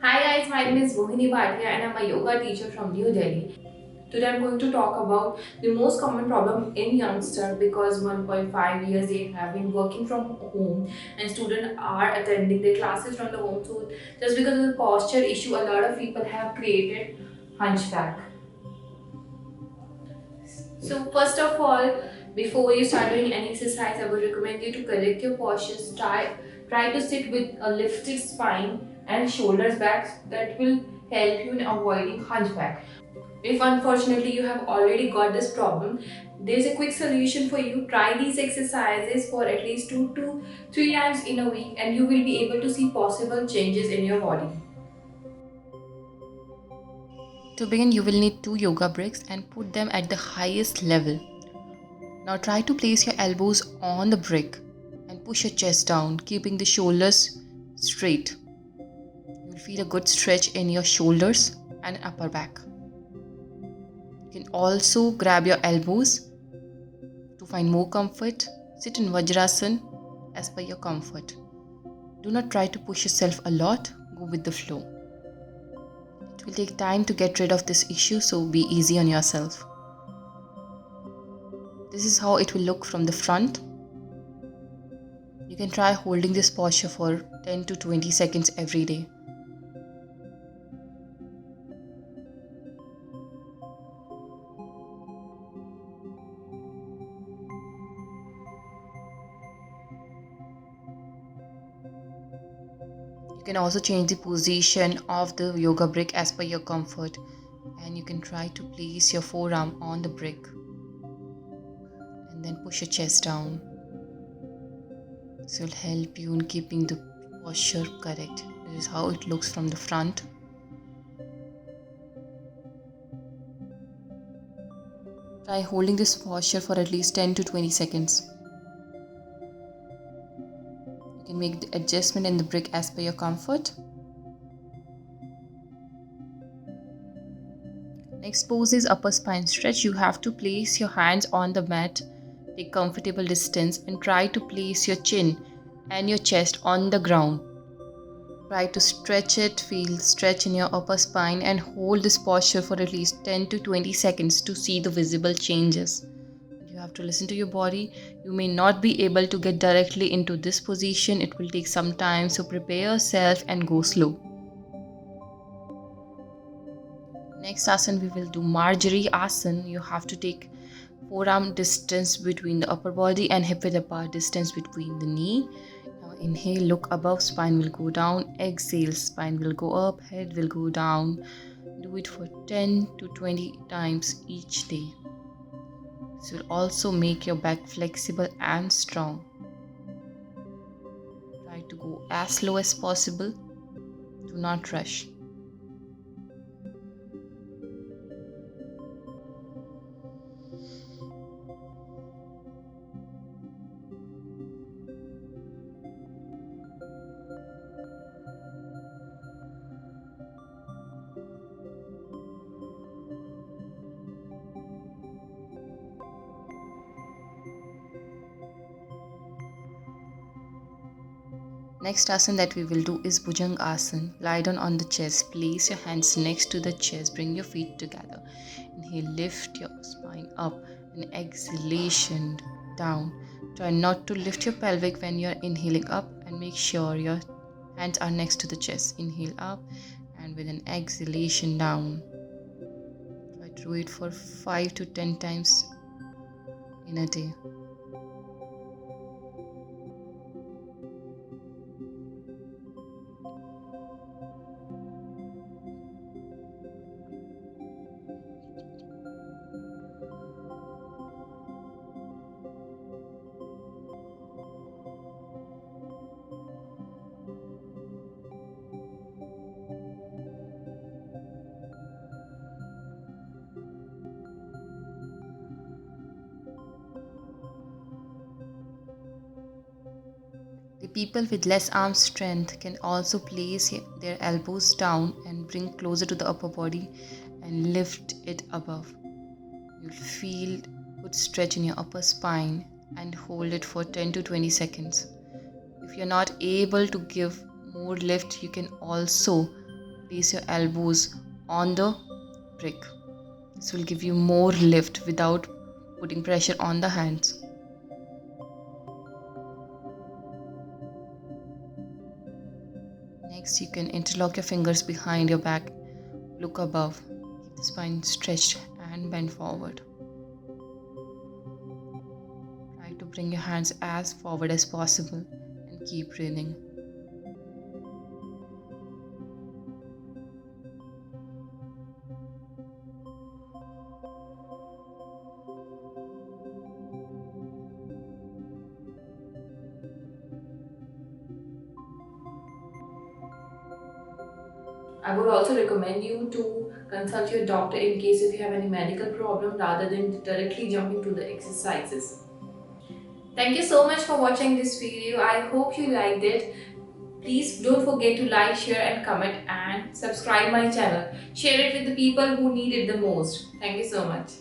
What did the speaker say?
Hi guys, my name is Mohini Bhatia and I'm a yoga teacher from New Delhi. Today I'm going to talk about the most common problem in youngsters because 1.5 years they have been working from home and students are attending their classes from the home. So just because of the posture issue, a lot of people have created hunchback. So first of all, before you start doing any exercise, I would recommend you to correct your postures. Try to sit with a lifted spine and shoulders back. That will help you in avoiding hunchback. If unfortunately you have already got this problem, there's a quick solution for you. Try these exercises for at least 2 to 3 times in a week and you will be able to see possible changes in your body. To begin, you will need two yoga bricks and put them at the highest level. Now try to place your elbows on the brick and push your chest down, keeping the shoulders straight. You will feel a good stretch in your shoulders and upper back. You can also grab your elbows to find more comfort. Sit in Vajrasan as per your comfort. Do not try to push yourself a lot, go with the flow. It will take time to get rid of this issue, so be easy on yourself. This is how it will look from the front. You can try holding this posture for 10 to 20 seconds every day. You can also change the position of the yoga brick as per your comfort, and you can try to place your forearm on the brick and then push your chest down. This will help you in keeping the posture correct. This is how it looks from the front. Try holding this posture for at least 10 to 20 seconds. You can make the adjustment in the brick as per your comfort. Next pose is upper spine stretch. You have to place your hands on the mat, take comfortable distance and try to place your chin and your chest on the ground. Try to stretch it, feel stretch in your upper spine and hold this posture for at least 10 to 20 seconds to see the visible changes. You have to listen to your body. You may not be able to get directly into this position. It will take some time, so prepare yourself and go slow. Next asana we will do Marjorie asana. You have to take forearm distance between the upper body and hip width apart distance between the knee. Now inhale, look above, spine will go down. Exhale, spine will go up, head will go down. Do it for 10 to 20 times each day. This will also make your back flexible and strong. Try to go as slow as possible. Do not rush. Next asana that we will do is Bhujanga asana. Lie down on the chest. Place your hands next to the chest. Bring your feet together. Inhale, lift your spine up and exhalation down. Try not to lift your pelvic when you are inhaling up and make sure your hands are next to the chest. Inhale up and with an exhalation down. Try to do it for 5 to 10 times in a day. The people with less arm strength can also place their elbows down and bring closer to the upper body and lift it above. You'll feel good stretch in your upper spine and hold it for 10 to 20 seconds. If you're not able to give more lift, you can also Place your elbows on the brick. This will give you more lift without putting pressure on the hands. Next, you can interlock your fingers behind your back. Look above. Keep the spine stretched and bend forward. Try to bring your hands as forward as possible and keep breathing. I would also recommend you to consult your doctor in case if you have any medical problem rather than directly jumping to the exercises. Thank you so much for watching this video. I hope you liked it. Please don't forget to like, share and comment and subscribe my channel. Share it with the people who need it the most. Thank you so much.